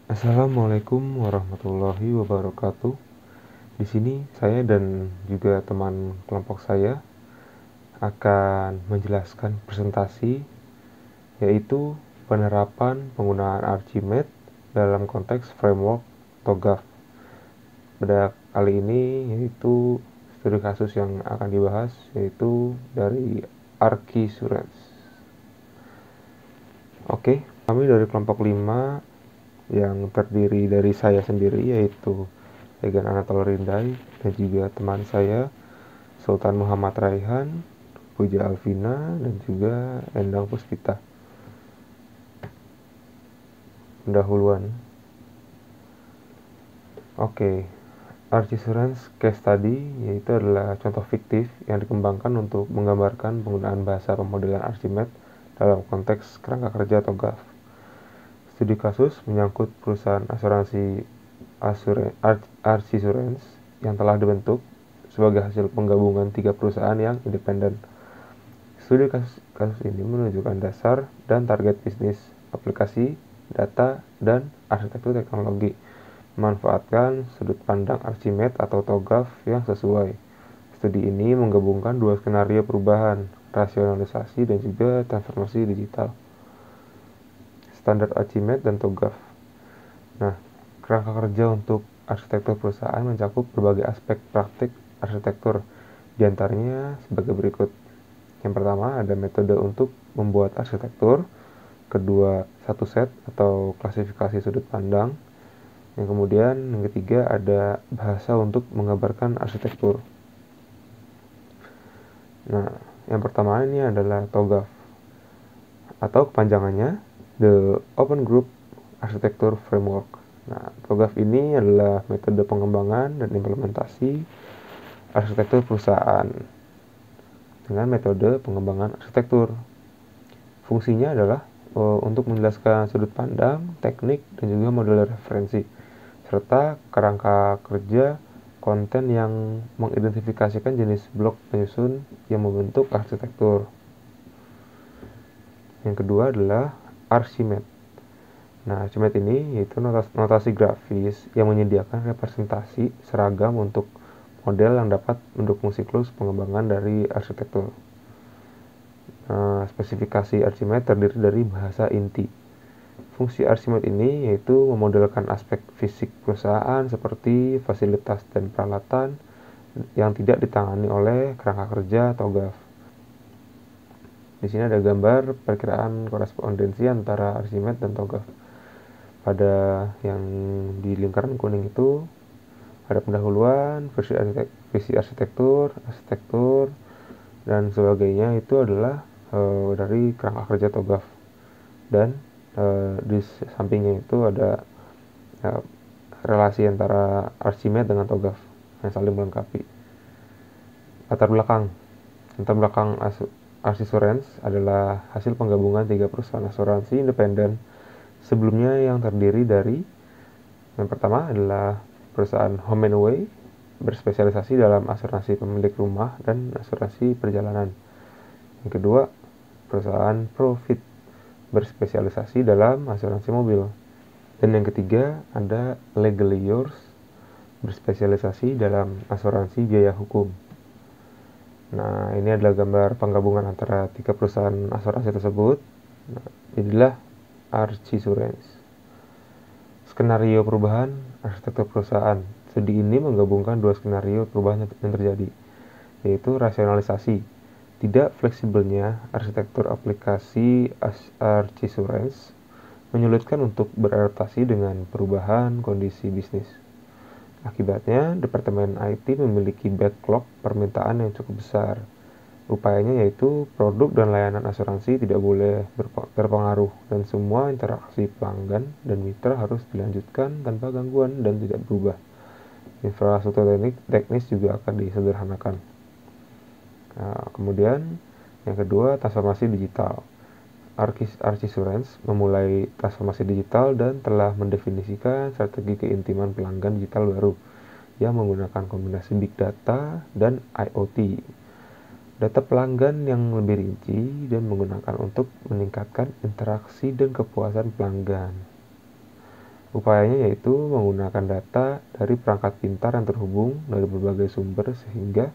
Assalamualaikum warahmatullahi wabarakatuh. Di sini saya dan juga teman kelompok saya akan menjelaskan presentasi yaitu penerapan penggunaan Archimedes dalam konteks framework TOGAF. Pada kali ini yaitu studi kasus yang akan dibahas yaitu dari Archisurance. Oke, kami dari kelompok 5 yang terdiri dari saya sendiri yaitu Egan Anatol Rindai dan juga teman saya Sultan Muhammad Raihan, Puja Alvina, dan juga Endang Puspita. Pendahuluan. Oke, Archisurance Case Study yaitu adalah contoh fiktif yang dikembangkan untuk menggambarkan penggunaan bahasa pemodelan Archimedes dalam konteks kerangka kerja atau GAF. Studi kasus menyangkut perusahaan asuransi Archisurance yang telah dibentuk sebagai hasil penggabungan 3 perusahaan yang independen. Studi kasus ini menunjukkan dasar dan target bisnis, aplikasi, data, dan arsitektur teknologi, memanfaatkan sudut pandang Archimedes atau TOGAF yang sesuai. Studi ini menggabungkan 2 skenario perubahan, rasionalisasi dan juga transformasi digital. Standar Archimedes dan TOGAF. Nah, kerangka kerja untuk arsitektur perusahaan mencakup berbagai aspek praktik arsitektur, diantaranya sebagai berikut. Yang pertama ada metode untuk membuat arsitektur, kedua satu set atau klasifikasi sudut pandang, yang ketiga ada bahasa untuk menggambarkan arsitektur. Nah, yang pertama ini adalah TOGAF atau kepanjangannya The Open Group Architecture Framework. Nah, TOGAF ini adalah metode pengembangan dan implementasi arsitektur perusahaan dengan metode pengembangan arsitektur. Fungsinya adalah untuk menjelaskan sudut pandang, teknik, dan juga model referensi, serta kerangka kerja konten yang mengidentifikasikan jenis blok penyusun yang membentuk arsitektur. Yang kedua adalah Archimedes. Nah, Archimedes ini yaitu notasi grafis yang menyediakan representasi seragam untuk model yang dapat mendukung siklus pengembangan dari arsitektur. Spesifikasi Archimedes terdiri dari bahasa inti. Fungsi Archimedes ini yaitu memodelkan aspek fisik perusahaan seperti fasilitas dan peralatan yang tidak ditangani oleh kerangka kerja atau GAF. Di sini ada gambar perkiraan korespondensi antara Archimedes dan TOGAF. Pada yang di lingkaran kuning itu ada pendahuluan, visi arsitektur, dan sebagainya itu adalah dari kerangka kerja TOGAF. Dan di sampingnya itu ada relasi antara Archimedes dengan TOGAF yang saling melengkapi. Latar belakang Archisurance adalah hasil penggabungan 3 perusahaan asuransi independen sebelumnya yang terdiri dari yang pertama adalah perusahaan Home and Away berspesialisasi dalam asuransi pemilik rumah dan asuransi perjalanan. Yang kedua, perusahaan Profit berspesialisasi dalam asuransi mobil. Dan yang ketiga, ada Legally Yours berspesialisasi dalam asuransi biaya hukum. Nah, ini adalah gambar penggabungan antara 3 perusahaan asuransi tersebut. Nah, inilah Archisurance. Skenario perubahan arsitektur perusahaan. Studi ini menggabungkan 2 skenario perubahan yang terjadi, yaitu rasionalisasi, tidak fleksibelnya arsitektur aplikasi Archisurance menyulitkan untuk beradaptasi dengan perubahan kondisi bisnis. Akibatnya, Departemen IT memiliki backlog permintaan yang cukup besar. Upayanya yaitu produk dan layanan asuransi tidak boleh terpengaruh dan semua interaksi pelanggan dan mitra harus dilanjutkan tanpa gangguan dan tidak berubah. Infrastruktur teknis juga akan disederhanakan. Nah, kemudian yang kedua, transformasi digital. Archisurance memulai transformasi digital dan telah mendefinisikan strategi keintiman pelanggan digital baru yang menggunakan kombinasi big data dan IoT. Data pelanggan yang lebih rinci dan menggunakan untuk meningkatkan interaksi dan kepuasan pelanggan. Upayanya yaitu menggunakan data dari perangkat pintar yang terhubung dari berbagai sumber sehingga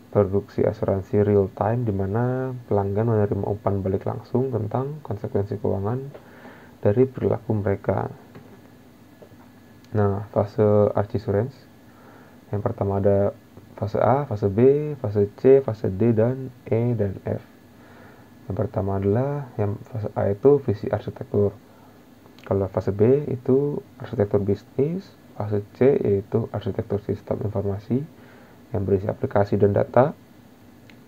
produksi asuransi real time di mana pelanggan menerima umpan balik langsung tentang konsekuensi keuangan dari perilaku mereka. Nah, fase Archisurance yang pertama ada fase A, fase B, fase C, fase D, dan E dan F. Yang pertama adalah yang fase A itu visi arsitektur. Kalau fase B itu arsitektur bisnis, fase C yaitu arsitektur sistem informasi yang berisi aplikasi dan data,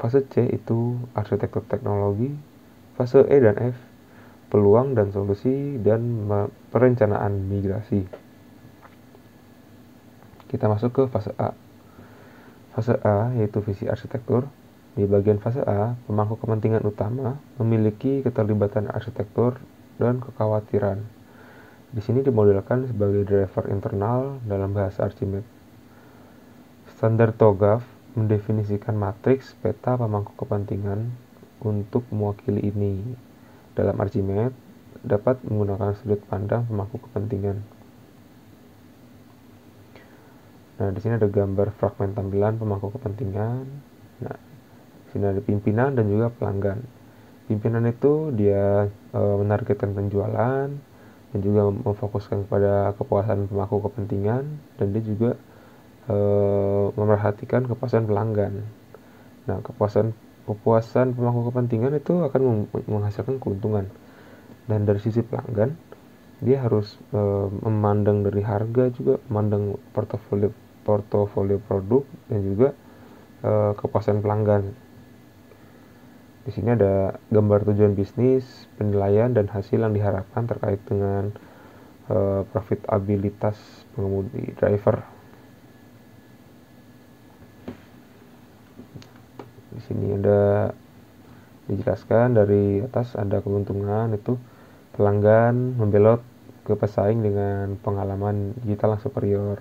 fase C itu arsitektur teknologi, fase E dan F peluang dan solusi dan perencanaan migrasi. Kita masuk ke fase A. Fase A yaitu visi arsitektur. Di bagian fase A, pemangku kepentingan utama memiliki keterlibatan arsitektur dan kekhawatiran. Di sini dimodelkan sebagai driver internal dalam bahasa Archimedes. Standar TOGAF mendefinisikan matriks peta pemangku kepentingan untuk mewakili ini. Dalam Archimedes dapat menggunakan sudut pandang pemangku kepentingan. Nah, di sini ada gambar fragmen tampilan pemangku kepentingan. Nah, di sini ada pimpinan dan juga pelanggan. Pimpinan itu dia menargetkan penjualan dan juga memfokuskan kepada kepuasan pemangku kepentingan, dan dia juga memerhatikan kepuasan pelanggan. Nah, kepuasan pemangku kepentingan itu akan menghasilkan keuntungan, dan dari sisi pelanggan dia harus memandang dari harga, juga memandang portofolio produk, dan juga kepuasan pelanggan. Di sini ada gambar tujuan bisnis, penilaian, dan hasil yang diharapkan terkait dengan profitabilitas pengemudi driver. Di sini ada dijelaskan dari atas, ada keuntungan itu pelanggan membelot ke pesaing dengan pengalaman digital yang superior,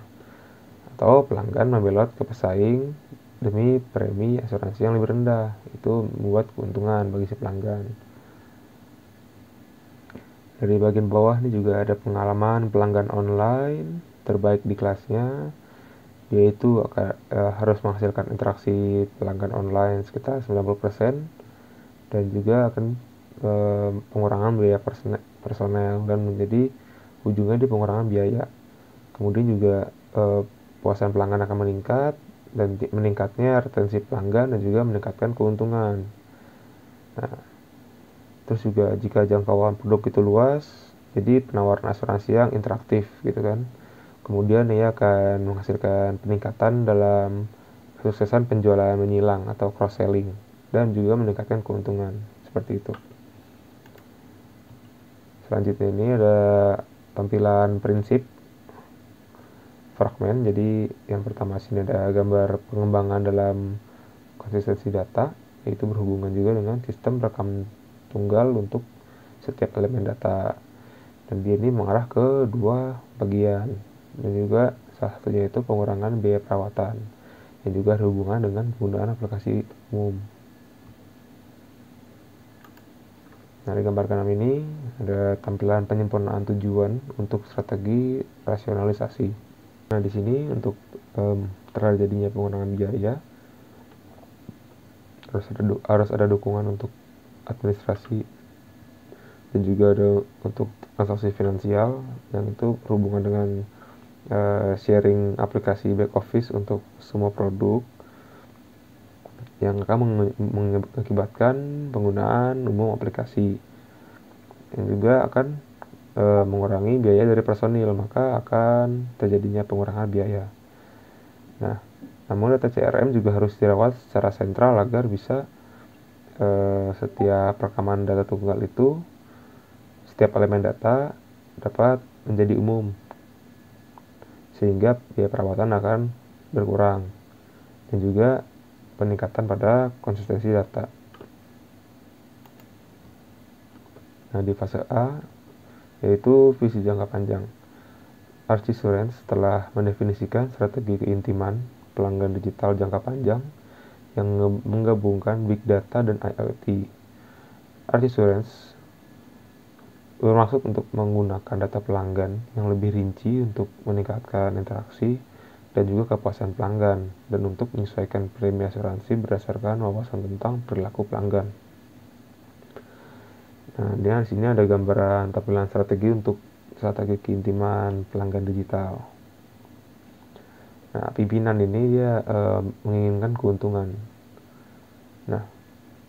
atau pelanggan membelot ke pesaing demi premi asuransi yang lebih rendah. Itu membuat keuntungan bagi si pelanggan. Dari bagian bawah ini juga ada pengalaman pelanggan online terbaik di kelasnya, yaitu harus menghasilkan interaksi pelanggan online sekitar 90%, dan juga akan pengurangan biaya personel dan menjadi ujungnya di pengurangan biaya. Kemudian juga kepuasan pelanggan akan meningkat, dan meningkatnya retensi pelanggan, dan juga meningkatkan keuntungan. Nah, terus juga jika jangkauan produk itu luas, jadi penawaran asuransi yang interaktif gitu kan. Kemudian ia akan menghasilkan peningkatan dalam kesuksesan penjualan menyilang atau cross selling, dan juga meningkatkan keuntungan seperti itu. Selanjutnya ini ada tampilan prinsip fragmen. Jadi yang pertama sini ada gambar pengembangan dalam konsistensi data, yaitu berhubungan juga dengan sistem rekam tunggal untuk setiap elemen data, dan dia ini mengarah ke dua bagian, dan juga salah satunya itu pengurangan biaya perawatan yang juga berhubungan dengan penggunaan aplikasi umum. Nah, di gambar kanan ini ada tampilan penyempurnaan tujuan untuk strategi rasionalisasi. Nah, di sini untuk terjadinya pengurangan biaya harus ada dukungan untuk administrasi, dan juga ada untuk transaksi finansial yang itu berhubungan dengan sharing aplikasi back office untuk semua produk yang akan mengakibatkan penggunaan umum aplikasi, yang juga akan mengurangi biaya dari personil, maka akan terjadinya pengurangan biaya. Nah, namun data CRM juga harus dirawat secara sentral agar bisa setiap rekaman data tunggal itu, setiap elemen data dapat menjadi umum, sehingga biaya perawatan akan berkurang, dan juga peningkatan pada konsistensi data. Nah, di fase A yaitu visi jangka panjang. Archisurance telah mendefinisikan strategi keintiman pelanggan digital jangka panjang yang menggabungkan big data dan IoT. Archisurance bermaksud untuk menggunakan data pelanggan yang lebih rinci untuk meningkatkan interaksi dan juga kepuasan pelanggan, dan untuk menyesuaikan premi asuransi berdasarkan wawasan tentang perilaku pelanggan. Nah, di sini ada gambaran tampilan strategi untuk strategi keintiman pelanggan digital. Nah, pimpinan ini dia menginginkan keuntungan. Nah,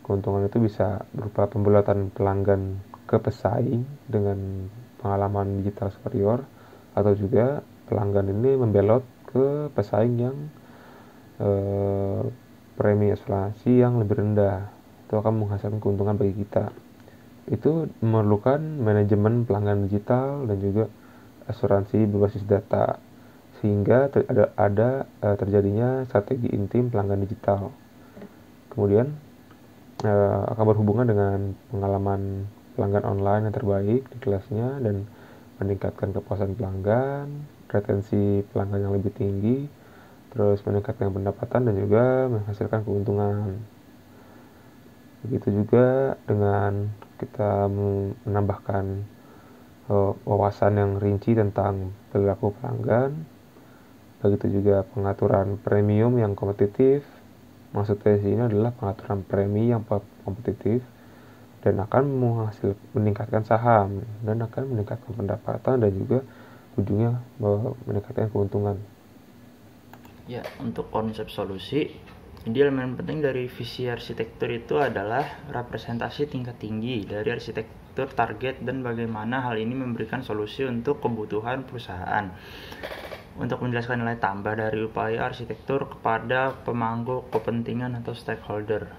keuntungan itu bisa berupa pembelatan pelanggan ke pesaing dengan pengalaman digital superior, atau juga pelanggan ini membelot ke pesaing yang premi asuransi yang lebih rendah. Itu akan menghasilkan keuntungan bagi kita. Itu memerlukan manajemen pelanggan digital dan juga asuransi berbasis data, sehingga terjadinya strategi intim pelanggan digital. Kemudian akan berhubungan dengan pengalaman pelanggan online yang terbaik di kelasnya dan meningkatkan kepuasan pelanggan, retensi pelanggan yang lebih tinggi, terus meningkatkan pendapatan dan juga menghasilkan keuntungan. Begitu juga dengan kita menambahkan wawasan yang rinci tentang perilaku pelanggan. Begitu juga pengaturan premium yang kompetitif. Maksudnya di sini adalah pengaturan premi yang kompetitif dan akan meningkatkan saham dan akan meningkatkan pendapatan dan juga ujungnya meningkatkan keuntungan. Ya, untuk konsep solusi, jadi elemen penting dari visi arsitektur itu adalah representasi tingkat tinggi dari arsitektur target dan bagaimana hal ini memberikan solusi untuk kebutuhan perusahaan. Untuk menjelaskan nilai tambah dari upaya arsitektur kepada pemangku kepentingan atau stakeholder.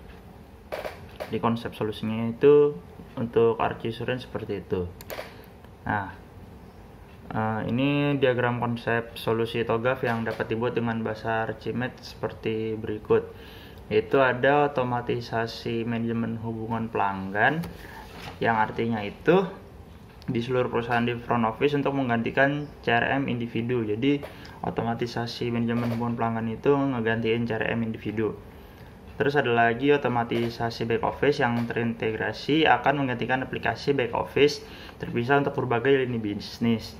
Di konsep solusinya itu untuk Archisuran seperti itu. Nah, ini diagram konsep solusi TOGAF yang dapat dibuat dengan bahasa Archimedes seperti berikut. Yaitu ada otomatisasi manajemen hubungan pelanggan, yang artinya itu di seluruh perusahaan di front office untuk menggantikan CRM individu. Jadi otomatisasi manajemen hubungan pelanggan itu ngegantiin CRM individu. Terus ada lagi otomatisasi back office yang terintegrasi akan menggantikan aplikasi back office terpisah untuk berbagai lini bisnis.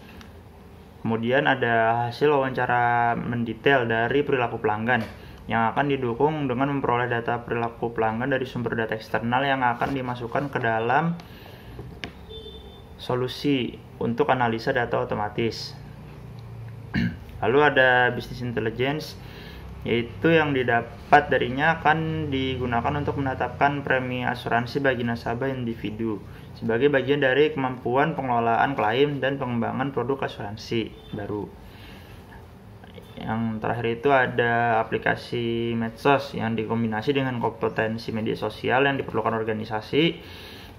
Kemudian ada hasil wawancara mendetail dari perilaku pelanggan yang akan didukung dengan memperoleh data perilaku pelanggan dari sumber data eksternal yang akan dimasukkan ke dalam solusi untuk analisa data otomatis. Lalu ada business intelligence, yaitu yang didapat darinya akan digunakan untuk menetapkan premi asuransi bagi nasabah individu sebagai bagian dari kemampuan pengelolaan klaim dan pengembangan produk asuransi baru. Yang terakhir itu ada aplikasi medsos yang dikombinasi dengan kompetensi media sosial yang diperlukan organisasi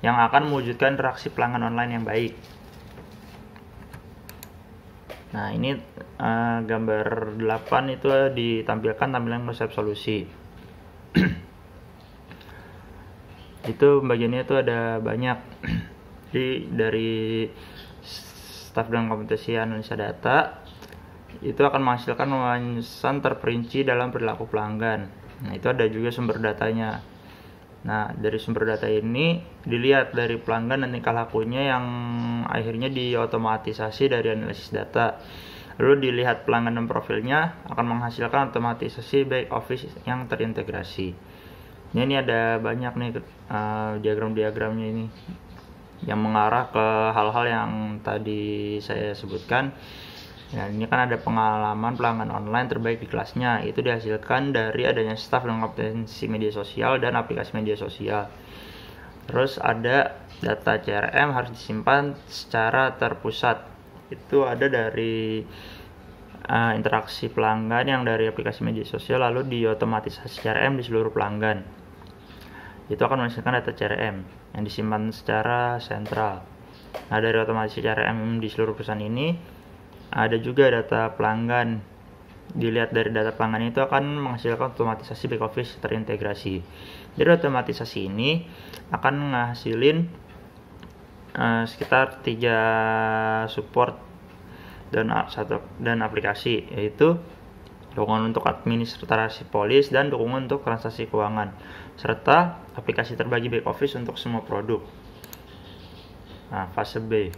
yang akan mewujudkan interaksi pelanggan online yang baik. Nah, ini gambar 8 itu ditampilkan tampilan konsep solusi. Itu bagiannya itu ada banyak. Jadi dari staf dan kompetensi analisa data itu akan menghasilkan wawasan terperinci dalam perilaku pelanggan. Nah, itu ada juga sumber datanya. Nah, dari sumber data ini dilihat dari pelanggan dan tingkah lakunya yang akhirnya diotomatisasi dari analisis data. Lalu dilihat pelanggan dan profilnya akan menghasilkan otomatisasi back office yang terintegrasi. Ini ada banyak nih diagram-diagramnya ini yang mengarah ke hal-hal yang tadi saya sebutkan. Ya, ini kan ada pengalaman pelanggan online terbaik di kelasnya. Itu dihasilkan dari adanya staf dan kompetensi media sosial dan aplikasi media sosial. Terus ada data CRM harus disimpan secara terpusat. Itu ada dari interaksi pelanggan yang dari aplikasi media sosial lalu diotomatisasi CRM di seluruh pelanggan. Itu akan menghasilkan data CRM yang disimpan secara sentral. Nah, dari otomatisasi CRM di seluruh perusahaan ini ada juga data pelanggan. Dilihat dari data pelanggan itu akan menghasilkan otomatisasi back office terintegrasi. Jadi otomatisasi ini akan menghasilin sekitar 3 support dan aplikasi, yaitu dukungan untuk administrasi polis dan dukungan untuk transaksi keuangan, serta aplikasi terbagi back office untuk semua produk. Nah, fase B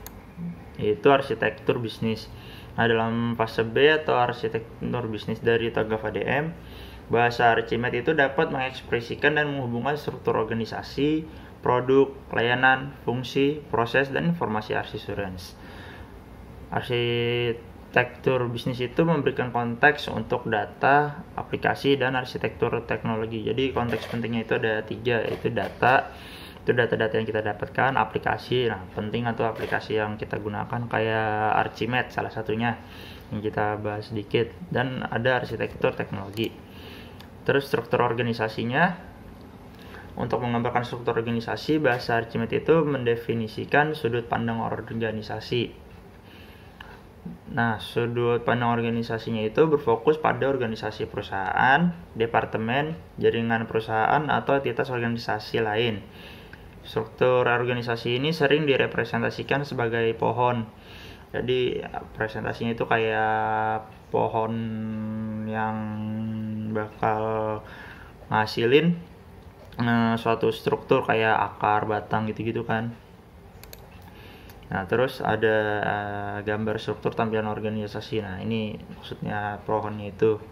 yaitu arsitektur bisnis. Nah, dalam fase B atau arsitektur bisnis dari TOGAF ADM, bahasa Archimedes itu dapat mengekspresikan dan menghubungkan struktur organisasi, produk, layanan, fungsi, proses, dan informasi arsisurance. Arsitektur bisnis itu memberikan konteks untuk data, aplikasi, dan arsitektur teknologi. Jadi konteks pentingnya itu ada 3, yaitu data, itu data-data yang kita dapatkan, aplikasi, nah penting atau aplikasi yang kita gunakan kayak Archimedes salah satunya yang kita bahas sedikit, dan ada arsitektur teknologi. Terus struktur organisasinya, untuk menggambarkan struktur organisasi, bahasa Archimedes itu mendefinisikan sudut pandang organisasi. Nah, sudut pandang organisasinya itu berfokus pada organisasi perusahaan, departemen, jaringan perusahaan, atau entitas organisasi lain. Struktur organisasi ini sering direpresentasikan sebagai pohon. Jadi presentasinya itu kayak pohon yang bakal ngasilin suatu struktur kayak akar, batang gitu-gitu kan. Nah, terus ada gambar struktur tampilan organisasi. Nah, ini maksudnya pohonnya itu.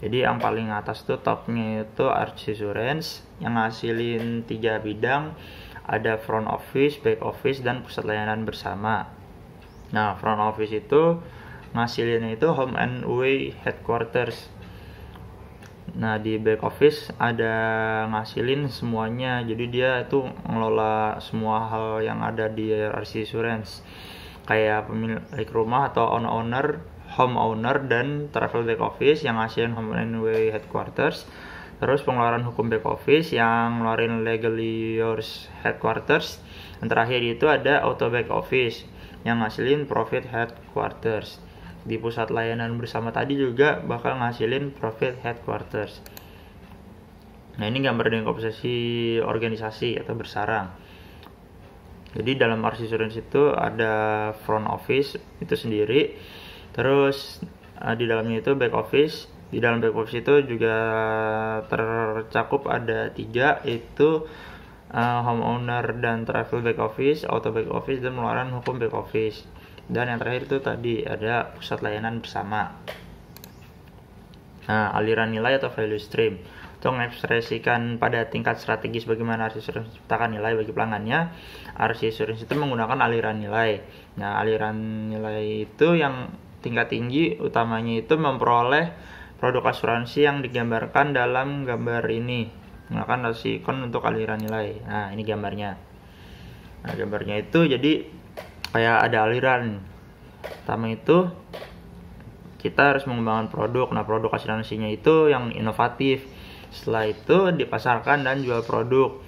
Jadi yang paling atas tuh topnya itu arsisurance yang ngasilin 3 bidang, ada front office, back office, dan pusat layanan bersama. Nah, front office itu ngasilinnya itu home and away headquarters. Nah, di back office ada ngasilin semuanya, jadi dia itu ngelola semua hal yang ada di arsisurance, kayak pemilik rumah atau owner, home owner, dan travel back office yang ngasilin home and away headquarters. Terus pengeluaran hukum back office yang ngeluarin legally yours headquarters. Dan terakhir itu ada auto back office yang ngasilin profit headquarters. Di pusat layanan bersama tadi juga bakal ngasilin profit headquarters. Nah, ini gambar dengan komposisi organisasi atau bersarang. Jadi dalam arsisurance itu ada front office itu sendiri, terus di dalamnya itu back office. Di dalam back office itu juga tercakup ada 3, yaitu homeowner dan travel back office, auto back office, dan pengeluaran hukum back office. Dan yang terakhir itu tadi ada pusat layanan bersama. Nah, aliran nilai atau value stream untuk mengekspresikan pada tingkat strategis bagaimana arsisurance menciptakan nilai bagi pelanggannya. Arsisurance itu menggunakan aliran nilai. Nah, aliran nilai itu yang tingkat tinggi utamanya itu memperoleh produk asuransi yang digambarkan dalam gambar ini menggunakan sikon untuk aliran nilai. Nah, ini gambarnya. Nah, gambarnya itu jadi kayak ada aliran. Pertama itu kita harus mengembangkan produk. Nah, produk asuransinya itu yang inovatif. Setelah itu dipasarkan dan jual produk.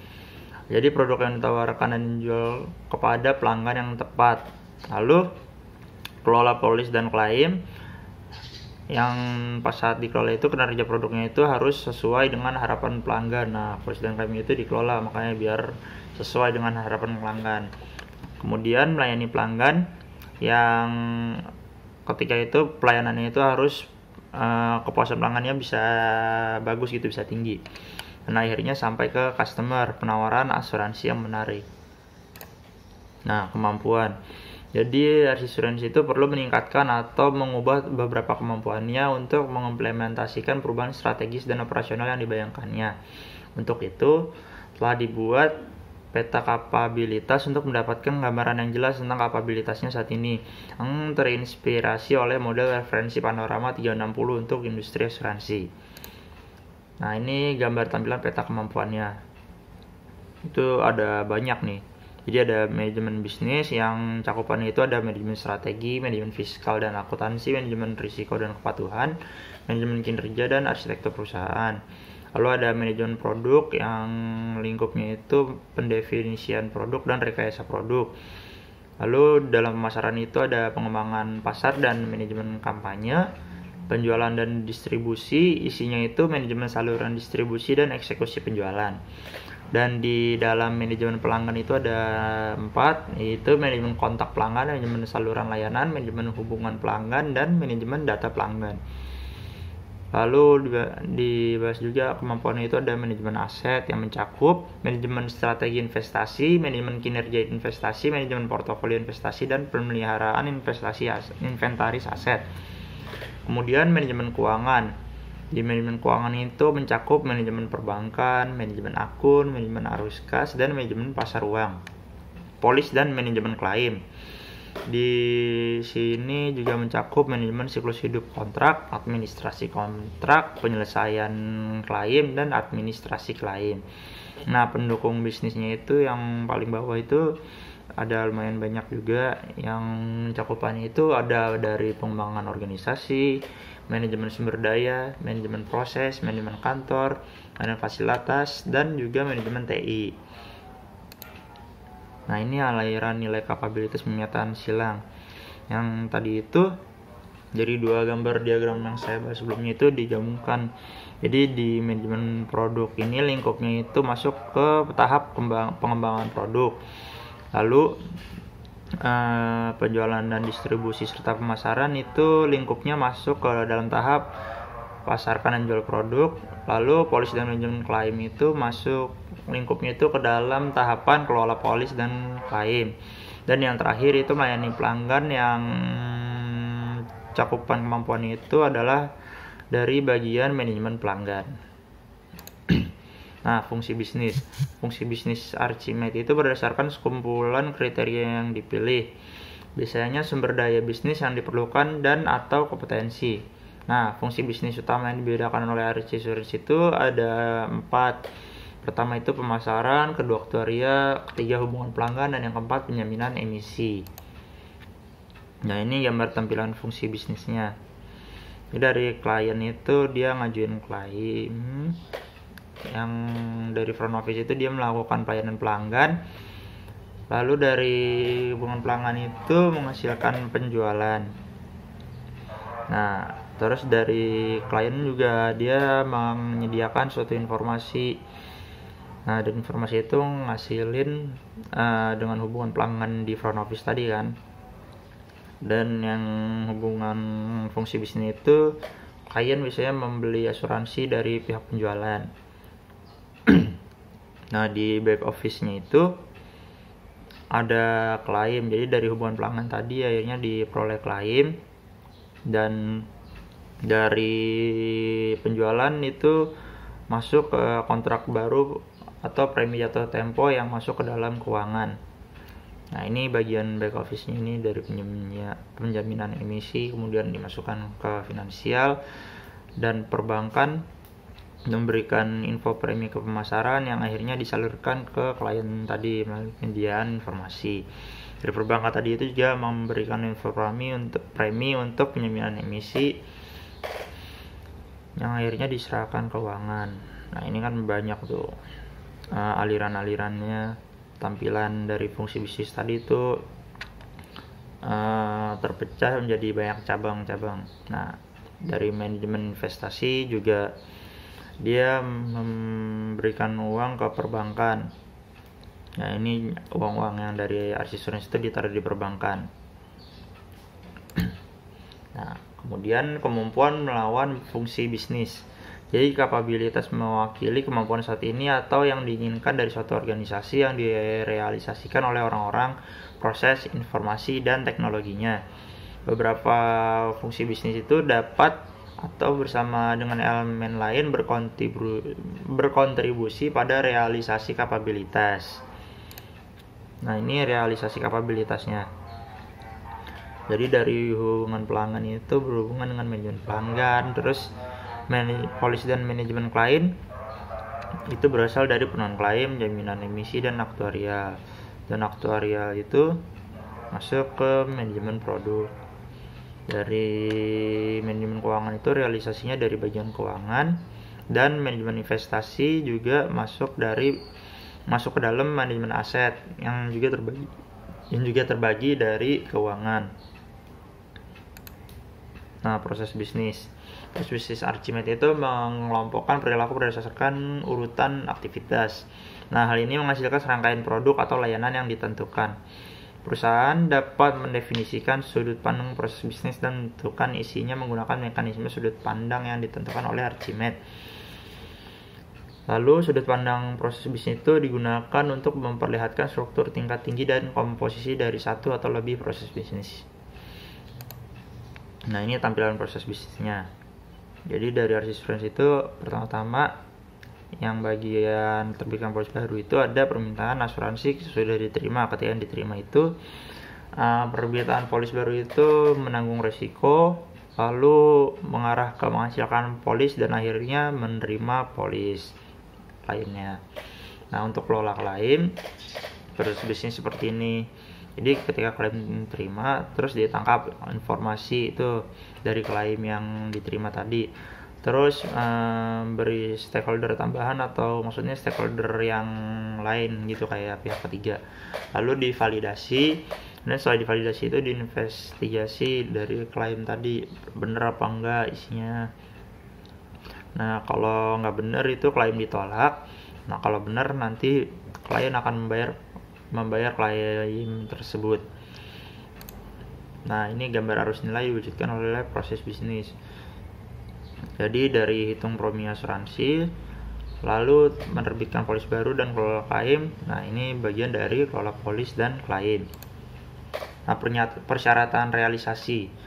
Jadi produk yang ditawarkan dan dijual kepada pelanggan yang tepat. Lalu kelola polis dan klaim, yang pas saat dikelola itu kinerja produknya itu harus sesuai dengan harapan pelanggan. Nah, polis dan klaim itu dikelola makanya biar sesuai dengan harapan pelanggan. Kemudian melayani pelanggan yang ketika itu pelayanannya itu harus kepuasan pelanggannya bisa bagus gitu, bisa tinggi. Dan akhirnya sampai ke customer, penawaran asuransi yang menarik. Nah, kemampuan. Jadi arsisurance itu perlu meningkatkan atau mengubah beberapa kemampuannya untuk mengimplementasikan perubahan strategis dan operasional yang dibayangkannya. Untuk itu telah dibuat peta kapabilitas untuk mendapatkan gambaran yang jelas tentang kapabilitasnya saat ini, yang terinspirasi oleh model referensi panorama 360 untuk industri asuransi. Nah, ini gambar tampilan peta kemampuannya. Itu ada banyak nih. Jadi ada manajemen bisnis yang cakupannya itu ada manajemen strategi, manajemen fiskal dan akuntansi, manajemen risiko dan kepatuhan, manajemen kinerja, dan arsitektur perusahaan. Lalu ada manajemen produk yang lingkupnya itu pendefinisian produk dan rekayasa produk. Lalu dalam pemasaran itu ada pengembangan pasar dan manajemen kampanye. Penjualan dan distribusi isinya itu manajemen saluran distribusi dan eksekusi penjualan. Dan di dalam manajemen pelanggan itu ada 4, yaitu manajemen kontak pelanggan, manajemen saluran layanan, manajemen hubungan pelanggan, dan manajemen data pelanggan. Lalu dibahas juga kemampuan itu ada manajemen aset yang mencakup manajemen strategi investasi, manajemen kinerja investasi, manajemen portofolio investasi, dan pemeliharaan inventaris aset. Kemudian manajemen keuangan. Di manajemen keuangan itu mencakup manajemen perbankan, manajemen akun, manajemen arus kas, dan manajemen pasar uang, polis, dan manajemen klaim. Di sini juga mencakup manajemen siklus hidup kontrak, administrasi kontrak, penyelesaian klaim, dan administrasi klaim. Nah, pendukung bisnisnya itu yang paling bawah itu ada lumayan banyak juga, yang cakupannya itu ada dari pengembangan organisasi, manajemen sumber daya, manajemen proses, manajemen kantor, manajemen fasilitas, dan juga manajemen TI. Nah, ini aliran nilai kapabilitas pemerataan silang. Yang tadi itu jadi dua gambar diagram yang saya bahas sebelumnya itu digabungkan. Jadi di manajemen produk ini lingkupnya itu masuk ke tahap pengembangan produk. Lalu penjualan dan distribusi serta pemasaran itu lingkupnya masuk ke dalam tahap pasarkan dan jual produk. Lalu polis dan manajemen klaim itu masuk lingkupnya itu ke dalam tahapan kelola polis dan klaim. Dan yang terakhir itu melayani pelanggan, yang cakupan kemampuan itu adalah dari bagian manajemen pelanggan. Nah, fungsi bisnis Archimedes itu berdasarkan sekumpulan kriteria yang dipilih. Biasanya sumber daya bisnis yang diperlukan dan atau kompetensi. Nah, fungsi bisnis utama yang dibedakan oleh Archimedes itu ada 4. Pertama itu pemasaran, kedua aktuaria, ketiga hubungan pelanggan, dan yang keempat penjaminan emisi. Nah, ini gambar tampilan fungsi bisnisnya. Jadi dari klien itu dia ngajuin klaim, yang dari front office itu dia melakukan pelayanan pelanggan. Lalu dari hubungan pelanggan itu menghasilkan penjualan. Nah, terus dari klien juga dia menyediakan suatu informasi. Nah, dan informasi itu ngasilin dengan hubungan pelanggan di front office tadi kan. Dan yang hubungan fungsi bisnis itu klien biasanya membeli asuransi dari pihak penjualan. Nah, di back office-nya itu ada klaim. Jadi dari hubungan pelanggan tadi akhirnya diperoleh klaim, dan dari penjualan itu masuk ke kontrak baru atau premi jatuh tempo yang masuk ke dalam keuangan. Nah, ini bagian back office-nya ini dari penjaminan emisi, kemudian dimasukkan ke finansial, dan perbankan memberikan info premi ke pemasaran yang akhirnya disalurkan ke klien tadi melalui penyediaan informasi. Dari perbankan tadi itu juga memberikan info premi untuk penjaminan emisi yang akhirnya diserahkan keuangan. Nah, ini kan banyak tuh aliran-alirannya. Tampilan dari fungsi bisnis tadi itu terpecah menjadi banyak cabang-cabang. Nah, dari manajemen investasi juga dia memberikan uang ke perbankan. Nah, ini uang-uang yang dari Archimedes itu ditaruh di perbankan. Nah, kemudian kemampuan melawan fungsi bisnis. Jadi kapabilitas mewakili kemampuan saat ini atau yang diinginkan dari suatu organisasi yang direalisasikan oleh orang-orang, proses, informasi, dan teknologinya. Beberapa fungsi bisnis itu dapat atau bersama dengan elemen lain berkontribusi pada realisasi kapabilitas. Nah, ini realisasi kapabilitasnya. Jadi dari hubungan pelanggan itu berhubungan dengan manajemen pelanggan, terus polis dan manajemen klaim itu berasal dari penuhan klaim, jaminan emisi, dan aktuarial. Dan aktuarial itu masuk ke manajemen produk. Dari manajemen keuangan itu realisasinya dari bagian keuangan, dan manajemen investasi juga masuk ke dalam manajemen aset yang juga terbagi dari keuangan. Nah, proses bisnis Archimedes itu mengelompokkan perilaku berdasarkan urutan aktivitas. Nah, hal ini menghasilkan serangkaian produk atau layanan yang ditentukan. Perusahaan dapat mendefinisikan sudut pandang proses bisnis dan menentukan isinya menggunakan mekanisme sudut pandang yang ditentukan oleh Archimedes. Lalu sudut pandang proses bisnis itu digunakan untuk memperlihatkan struktur tingkat tinggi dan komposisi dari satu atau lebih proses bisnis. Nah, ini tampilan proses bisnisnya. Jadi dari Archisurance itu pertama-tama yang bagian terbitkan polis baru itu ada permintaan asuransi sudah diterima. Ketika yang diterima itu permintaan polis baru itu menanggung resiko, lalu mengarah ke menghasilkan polis dan akhirnya menerima polis lainnya. Nah, untuk kelola klaim proses bisnis seperti ini. Jadi ketika klaim diterima, terus ditangkap informasi itu dari klaim yang diterima tadi, terus beri stakeholder tambahan atau maksudnya stakeholder yang lain gitu, kayak pihak ketiga, lalu divalidasi, dan setelah divalidasi itu diinvestigasi dari klaim tadi bener apa enggak isinya. Nah, kalau nggak bener itu klaim ditolak. Nah, kalau bener nanti klien akan membayar klaim tersebut. Nah, ini gambar arus nilai diwujudkan oleh proses bisnis. Jadi dari hitung premi asuransi, lalu menerbitkan polis baru dan kelola klaim. Nah, ini bagian dari kelola polis dan klaim. Nah, persyaratan realisasi.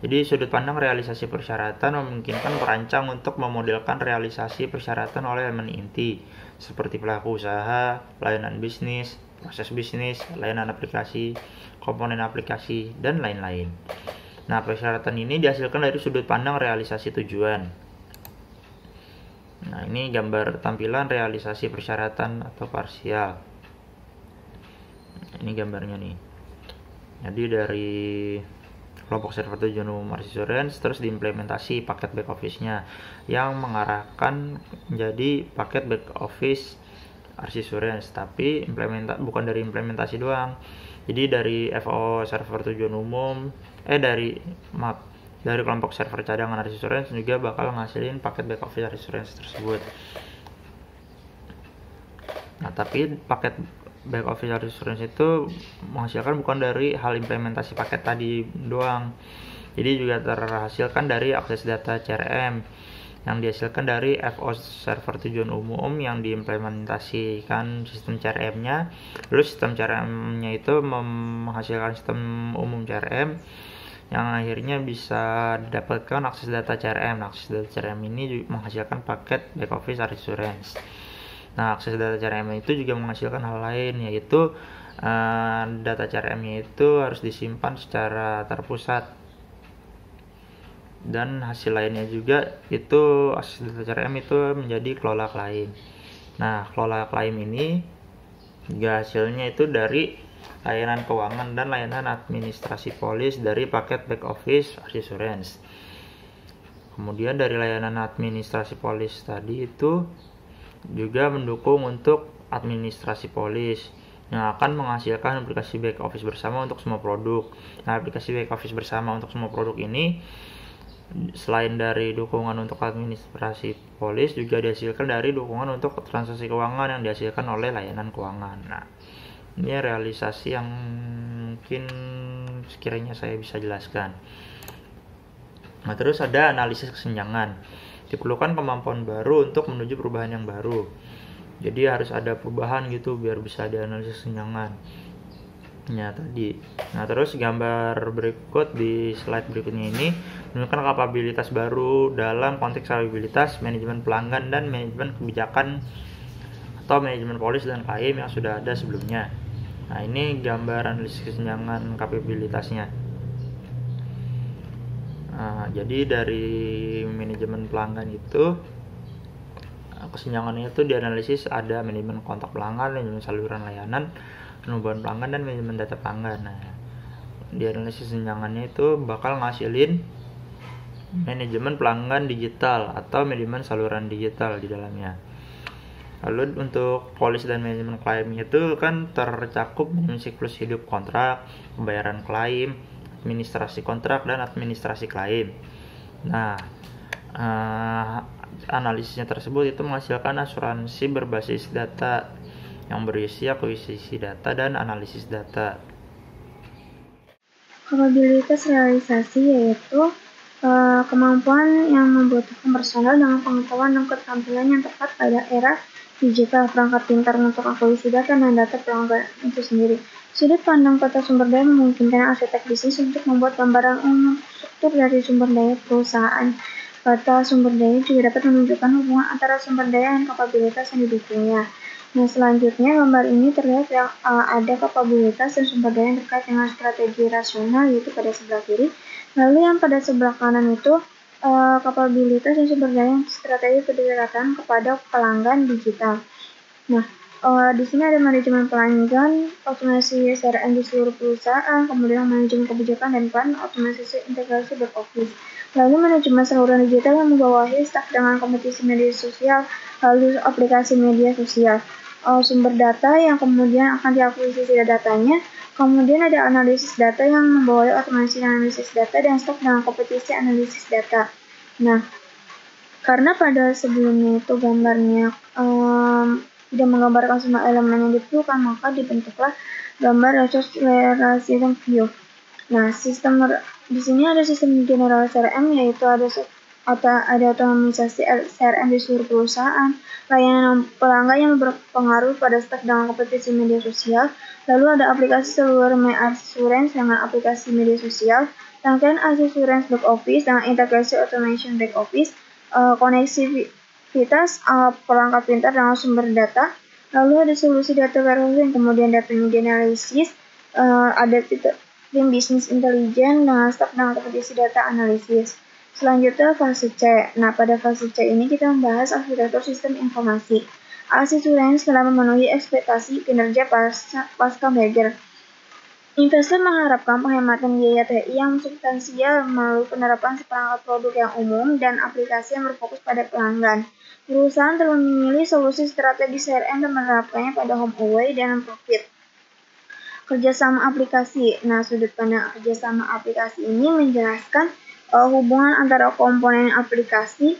Jadi sudut pandang realisasi persyaratan memungkinkan perancang untuk memodelkan realisasi persyaratan oleh elemen inti seperti pelaku usaha, layanan bisnis, proses bisnis, layanan aplikasi, komponen aplikasi, dan lain-lain. Nah, persyaratan ini dihasilkan dari sudut pandang realisasi tujuan. Nah, ini gambar tampilan realisasi persyaratan atau parsial. Ini gambarnya nih. Jadi dari kelompok server tujuan umum Archisurance terus diimplementasi paket back office-nya yang mengarahkan menjadi paket back office Archisurance, tapi bukan dari implementasi doang. Jadi dari FO server tujuan umum dari kelompok server cadangan Archisurance juga bakal ngasilin paket back office Archisurance tersebut. Nah, tapi paket back office Archisurance itu menghasilkan bukan dari hal implementasi paket tadi doang. Jadi juga terhasilkan dari akses data CRM yang dihasilkan dari FO server tujuan umum yang diimplementasikan sistem CRM-nya. Lalu sistem CRM-nya itu menghasilkan sistem umum CRM yang akhirnya bisa didapatkan akses data CRM. Nah, akses data CRM ini menghasilkan paket back office Archisurance. Nah, akses data CRM itu juga menghasilkan hal lain, yaitu data CRM-nya itu harus disimpan secara terpusat. Dan hasil lainnya juga itu akses data CRM itu menjadi kelola klaim. Nah, kelola klaim ini juga hasilnya itu dari layanan keuangan dan layanan administrasi polis dari paket back office Archisurance. Kemudian dari layanan administrasi polis tadi itu juga mendukung untuk administrasi polis yang akan menghasilkan aplikasi back office bersama untuk semua produk. Nah, aplikasi back office bersama untuk semua produk ini selain dari dukungan untuk administrasi polis juga dihasilkan dari dukungan untuk transaksi keuangan yang dihasilkan oleh layanan keuangan. Nah, ini realisasi yang mungkin sekiranya saya bisa jelaskan. Nah, terus ada analisis kesenjangan. Diperlukan kemampuan baru untuk menuju perubahan yang baru. Jadi harus ada perubahan gitu biar bisa dianalisis kesenjangan. Tadi. Nah, terus gambar berikut di slide berikutnya ini menunjukkan kapabilitas baru dalam konteks kapabilitas manajemen pelanggan dan manajemen kebijakan atau manajemen polis dan klaim yang sudah ada sebelumnya. Nah, ini gambar analisis kesenjangan kapabilitasnya. Nah, jadi dari manajemen pelanggan itu kesenjangannya itu dianalisis ada manajemen kontak pelanggan, manajemen saluran layanan, penubuhan pelanggan, dan manajemen data pelanggan. Nah, dianalisis kesenjangannya itu bakal ngasilin manajemen pelanggan digital atau manajemen saluran digital di dalamnya. Lalu untuk polis dan manajemen klaim itu kan tercakup manajemen siklus hidup kontrak, pembayaran klaim, administrasi kontrak, dan administrasi klaim. Nah, analisisnya tersebut itu menghasilkan asuransi berbasis data yang berisi akuisisi data dan analisis data. Kapabilitas realisasi yaitu kemampuan yang membutuhkan personal dengan pengetahuan dan keterampilan yang tepat pada era digital, perangkat pintar untuk akuisisi data dan data pelanggan itu sendiri. Sudut pandang peta sumber daya memungkinkan arsitek bisnis untuk membuat gambaran umum struktur dari sumber daya perusahaan. Peta sumber daya juga dapat menunjukkan hubungan antara sumber daya dan kapabilitas yang didukungnya. Nah, selanjutnya gambar ini terlihat yang ada kapabilitas dan sumber daya yang terkait dengan strategi rasional, yaitu pada sebelah kiri. Lalu yang pada sebelah kanan itu kapabilitas dan sumber daya yang strategi kedekatan kepada pelanggan digital. Nah, di sini ada manajemen pelanggan, otomasi CRM di seluruh perusahaan, kemudian manajemen kebijakan dan plan, otomasi integrasi back office. Lalu manajemen saluran digital yang membawahi staf dengan kompetisi media sosial, lalu aplikasi media sosial. Sumber data yang kemudian akan diakuisisi datanya, kemudian ada analisis data yang membawahi otomasi analisis data dan staf dengan kompetisi analisis data. Nah, karena pada sebelumnya itu gambarnya tidak menggambarkan semua elemen yang diperlukan, maka dibentuklah gambar restoration view. Nah, sistem di sini ada sistem general CRM, yaitu ada otomatisasi CRM di seluruh perusahaan, layanan pelanggan yang berpengaruh pada staf dengan kompetisi media sosial, lalu ada aplikasi seluler My Assurance dengan aplikasi media sosial, rangkaian Assurance back office dengan integrasi automation back office, koneksivitas perangkat pintar dengan sumber data, lalu ada solusi data warehousing, kemudian data analisis, ada tim bisnis intelijen dengan staf dengan kompetisi data analisis. Selanjutnya fase C. Nah, pada fase C ini kita membahas arsitektur sistem informasi. Assurance telah memenuhi ekspektasi kinerja pasca merger. Investor mengharapkan penghematan biaya TI yang substansial melalui penerapan seperangkat produk yang umum dan aplikasi yang berfokus pada pelanggan. Perusahaan telah memilih solusi strategi CRM dan menerapkannya pada home away dan profit. Kerjasama aplikasi. Nah, sudut pandang kerjasama aplikasi ini menjelaskan hubungan antara komponen aplikasi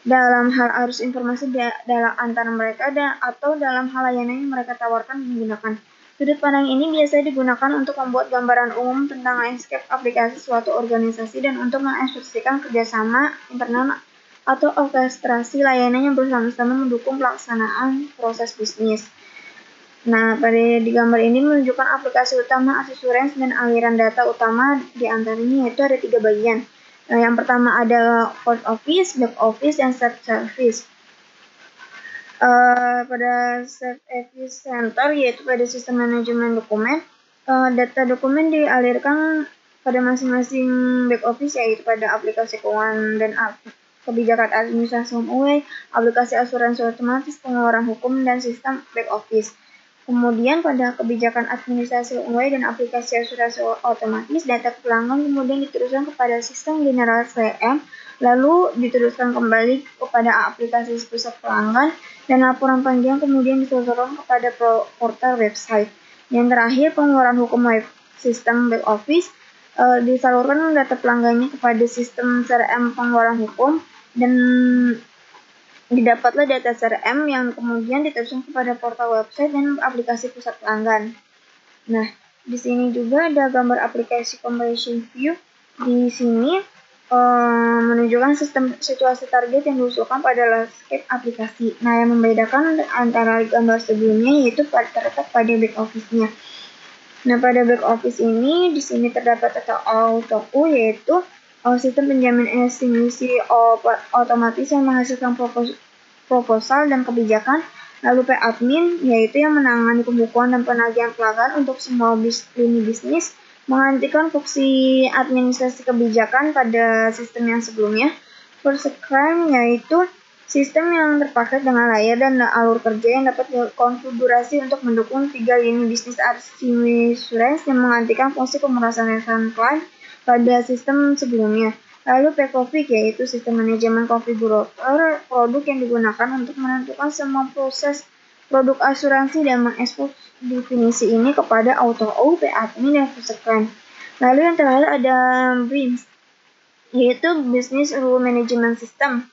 dalam hal arus informasi dalam antara mereka atau dalam hal layanan yang mereka tawarkan menggunakan. Sudut pandang ini biasanya digunakan untuk membuat gambaran umum tentang landscape aplikasi suatu organisasi dan untuk mengekspresikan kerjasama internal atau orkestrasi layanan yang bersama-sama mendukung pelaksanaan proses bisnis. Nah, di gambar ini menunjukkan aplikasi utama Assurance dan aliran data utama di antaranya, yaitu ada 3 bagian. Yang pertama ada front office, back office, dan shared service. Pada shared service center, yaitu pada sistem manajemen dokumen, data dokumen dialirkan pada masing-masing back office, yaitu pada aplikasi keuangan dan kebijakan administrasi home away, aplikasi asuransi otomatis, pengeluaran hukum, dan sistem back office. Kemudian pada kebijakan administrasi away dan aplikasi asuransi otomatis, data pelanggan kemudian diteruskan kepada sistem general CRM, lalu diteruskan kembali kepada aplikasi pusat pelanggan, dan laporan panggilan kemudian disetorkan kepada portal website. Yang terakhir, pengeluaran hukum web sistem back office, disalurkan data pelanggannya kepada sistem CRM pengeluaran hukum, dan didapatlah data CRM yang kemudian diteruskan kepada portal website dan aplikasi pusat pelanggan. Nah, di sini juga ada gambar aplikasi comparison view. Di sini menunjukkan sistem situasi target yang diusulkan pada landscape aplikasi. Nah, yang membedakan antara gambar sebelumnya yaitu terletak pada back office-nya. Nah, pada back office ini di sini terdapat data auto yaitu sistem penjamin estimasi otomatis yang menghasilkan proposal dan kebijakan, lalu P-admin yaitu yang menangani pembukuan dan penagihan pelanggan untuk semua lini bisnis, menggantikan fungsi administrasi kebijakan pada sistem yang sebelumnya. First Crime yaitu sistem yang terpaket dengan layar dan alur kerja yang dapat dikonfigurasi untuk mendukung 3 lini bisnis Assurance yang menggantikan fungsi pemerasan klaim pada sistem sebelumnya. Lalu P-Config yaitu sistem manajemen konfigurator produk yang digunakan untuk menentukan semua proses produk asuransi dan mengekspos definisi ini kepada Auto-O, P-admin, dan First Crime. Lalu yang terakhir ada BRIMS yaitu Business Rule Management System,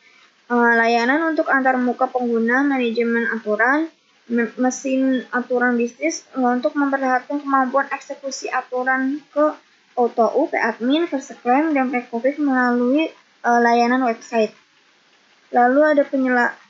layanan untuk antarmuka pengguna, manajemen aturan, mesin aturan bisnis untuk memperlihatkan kemampuan eksekusi aturan ke Auto-U, P-Admin, First Claim, dan P-Covid melalui layanan website. Lalu ada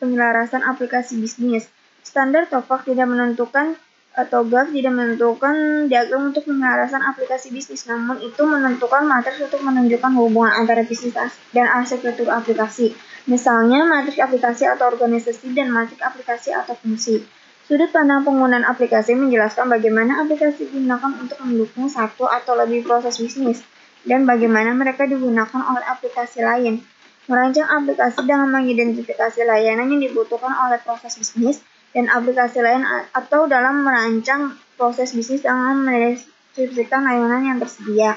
penyelarasan aplikasi bisnis. Standar TOVAC tidak menentukan atau GAF tidak menentukan diagram untuk penyelarasan aplikasi bisnis, namun itu menentukan matriks untuk menunjukkan hubungan antara bisnis dan arsitektur aplikasi. Misalnya, matriks aplikasi atau organisasi dan matriks aplikasi atau fungsi. Sudut pandang penggunaan aplikasi menjelaskan bagaimana aplikasi digunakan untuk mendukung satu atau lebih proses bisnis, dan bagaimana mereka digunakan oleh aplikasi lain. Merancang aplikasi dengan mengidentifikasi layanan yang dibutuhkan oleh proses bisnis dan aplikasi lain, atau dalam merancang proses bisnis dengan mendeskripsikan layanan yang tersedia.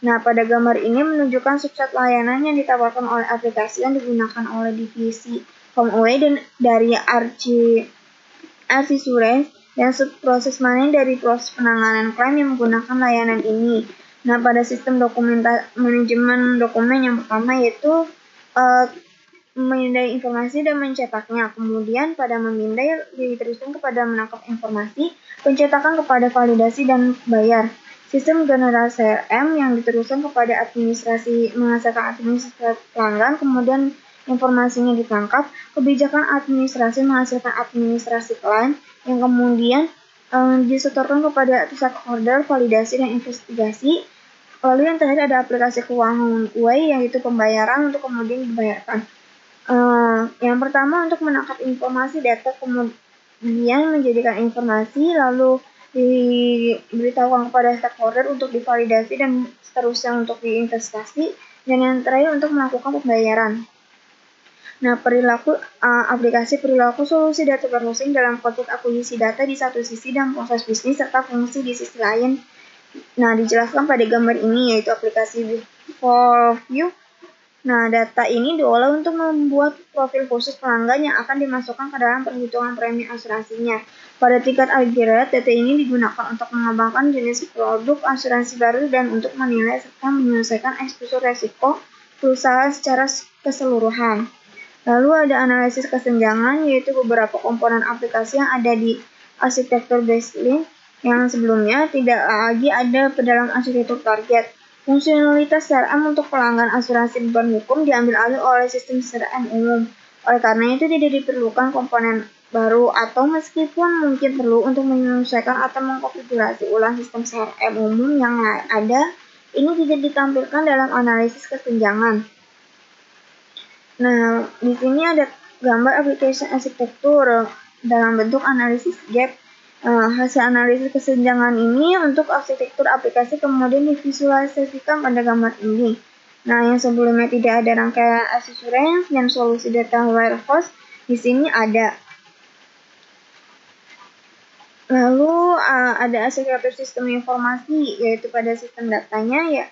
Nah, pada gambar ini menunjukkan subset layanan yang ditawarkan oleh aplikasi yang digunakan oleh divisi HomeAway dan dari Arsisurance, dan subproses mana dari proses penanganan klaim yang menggunakan layanan ini. Nah, pada sistem manajemen dokumen yang pertama yaitu memindai informasi dan mencetaknya. Kemudian pada memindai diteruskan kepada menangkap informasi, pencetakan kepada validasi dan bayar. Sistem general CRM yang diteruskan kepada administrasi menghasilkan administrasi pelanggan, kemudian informasinya ditangkap. Kebijakan administrasi menghasilkan administrasi klaim yang kemudian disetorkan kepada stakeholder, validasi dan investigasi. Lalu yang terakhir ada aplikasi keuangan Way, yaitu pembayaran untuk kemudian dibayarkan. Yang pertama untuk menangkap informasi data, kemudian menjadikan informasi, lalu diberitahukan kepada stakeholder untuk divalidasi dan seterusnya untuk diinvestasi, dan yang terakhir untuk melakukan pembayaran. Nah, aplikasi perilaku solusi data processing dalam konteks akuisisi data di satu sisi dan proses bisnis serta fungsi di sisi lain. Nah, dijelaskan pada gambar ini yaitu aplikasi for view. Nah, data ini diolah untuk membuat profil khusus pelanggan yang akan dimasukkan ke dalam perhitungan premi asuransinya. Pada tingkat aggregate, data ini digunakan untuk mengembangkan jenis produk asuransi baru dan untuk menilai serta menyelesaikan eksposur resiko perusahaan secara keseluruhan. Lalu ada analisis kesenjangan, yaitu beberapa komponen aplikasi yang ada di arsitektur baseline yang sebelumnya tidak lagi ada ke dalam arsitektur target. Fungsionalitas CRM untuk pelanggan asuransi beban hukum diambil alih oleh sistem CRM umum. Oleh karena itu tidak diperlukan komponen baru, atau meskipun mungkin perlu untuk menyesuaikan atau mengkonfigurasi ulang sistem CRM umum yang ada, ini tidak ditampilkan dalam analisis kesenjangan. Nah, di sini ada gambar application arsitektur dalam bentuk analisis gap. Hasil analisis kesenjangan ini untuk arsitektur aplikasi kemudian divisualisasikan pada gambar ini. Nah, yang sebelumnya tidak ada rangkaian Arsisurance dan solusi data warehouse, di sini ada. Lalu ada arsitektur sistem informasi, yaitu pada sistem datanya ya.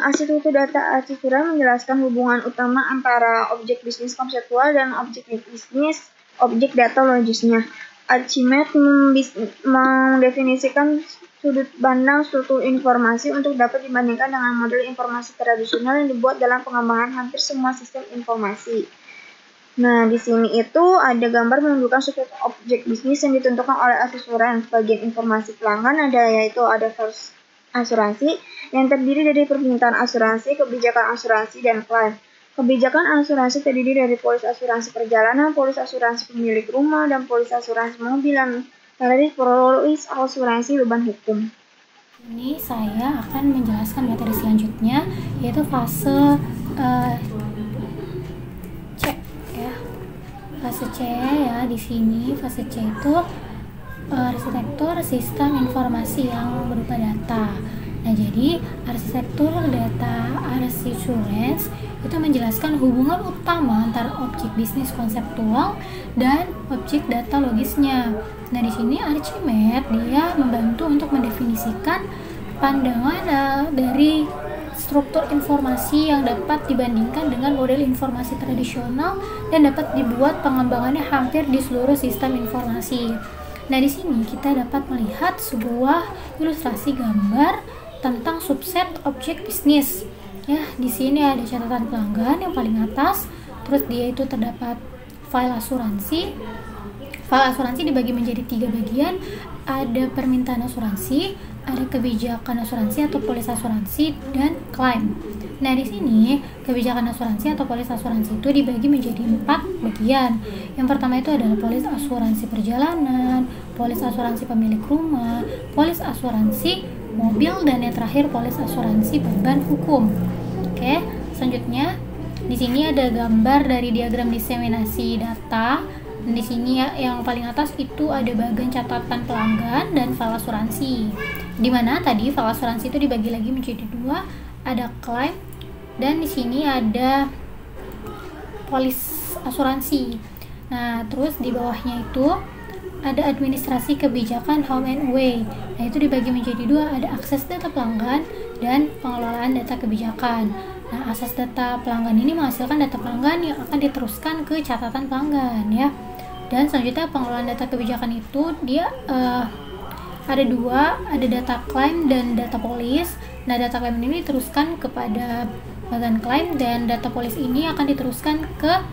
Arsitektur data Arsisurance menjelaskan hubungan utama antara objek bisnis konseptual dan objek bisnis, objek data logisnya. Archimedes mendefinisikan sudut pandang struktur informasi untuk dapat dibandingkan dengan model informasi tradisional yang dibuat dalam pengembangan hampir semua sistem informasi. Nah, di sini itu ada gambar menunjukkan struktur objek bisnis yang ditentukan oleh Arsisurance. Bagian informasi pelanggan yaitu ada first asuransi yang terdiri dari permintaan asuransi, kebijakan asuransi, dan klaim. Kebijakan asuransi terdiri dari polis asuransi perjalanan, polis asuransi pemilik rumah, dan polis asuransi mobil, dan dari polis asuransi beban hukum. Ini saya akan menjelaskan materi selanjutnya, yaitu fase C ya. Fase C ya, di sini fase C itu arsitektur sistem informasi yang berupa data. Nah, jadi arsitektur data Arsisurance itu menjelaskan hubungan utama antara objek bisnis konseptual dan objek data logisnya. Nah, di sini Archimedes dia membantu untuk mendefinisikan pandangan dari struktur informasi yang dapat dibandingkan dengan model informasi tradisional dan dapat dibuat pengembangannya hampir di seluruh sistem informasi. Nah, di sini kita dapat melihat sebuah ilustrasi gambar tentang subset objek bisnis. Ya, di sini ada catatan pelanggan yang paling atas, terus dia itu terdapat file asuransi. File asuransi dibagi menjadi 3 bagian, ada permintaan asuransi, ada kebijakan asuransi atau polis asuransi, dan klaim. Nah, di sini kebijakan asuransi atau polis asuransi itu dibagi menjadi 4 bagian. Yang pertama itu adalah polis asuransi perjalanan, polis asuransi pemilik rumah, polis asuransi mobil, dan yang terakhir polis asuransi beban hukum. Oke, selanjutnya di sini ada gambar dari diagram diseminasi data. Dan di sini ya, yang paling atas itu ada bagian catatan pelanggan dan file asuransi. Dimana tadi file asuransi itu dibagi lagi menjadi 2, ada klaim dan di sini ada polis asuransi. Nah, terus di bawahnya itu ada administrasi kebijakan home and away. Nah, itu dibagi menjadi 2, ada akses data pelanggan dan pengelolaan data kebijakan. Nah, akses data pelanggan ini menghasilkan data pelanggan yang akan diteruskan ke catatan pelanggan ya. Dan selanjutnya pengelolaan data kebijakan itu dia ada 2, ada data klaim dan data polis. Nah, data klaim ini diteruskan kepada bagian klaim dan data polis ini akan diteruskan ke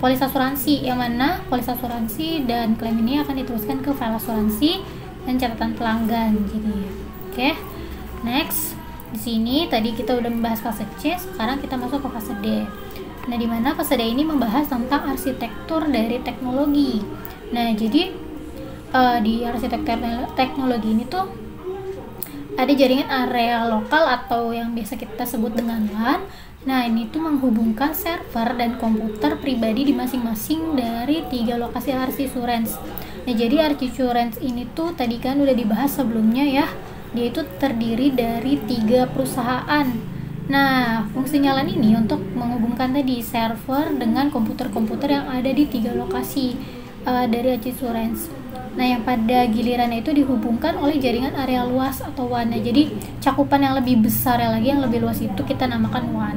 polis asuransi, yang mana polis asuransi dan klaim ini akan diteruskan ke file asuransi dan catatan pelanggan. Jadi, oke. Next, di sini tadi kita udah membahas fase C, sekarang kita masuk ke fase D. Nah, di mana fase D ini membahas tentang arsitektur dari teknologi. Nah, jadi di arsitektur teknologi ini tuh ada jaringan area lokal atau yang biasa kita sebut dengan LAN. Nah, ini tuh menghubungkan server dan komputer pribadi di masing-masing dari 3 lokasi RC Surance. Nah, jadi RC Surance ini tuh tadi kan udah dibahas sebelumnya ya. Dia itu terdiri dari 3 perusahaan. Nah, fungsinya LAN ini untuk menghubungkan tadi server dengan komputer-komputer yang ada di 3 lokasi dari RC Surance. Nah, yang pada gilirannya itu dihubungkan oleh jaringan area luas atau WAN. Nah, jadi cakupan yang lebih besar lagi, yang lebih luas itu kita namakan WAN.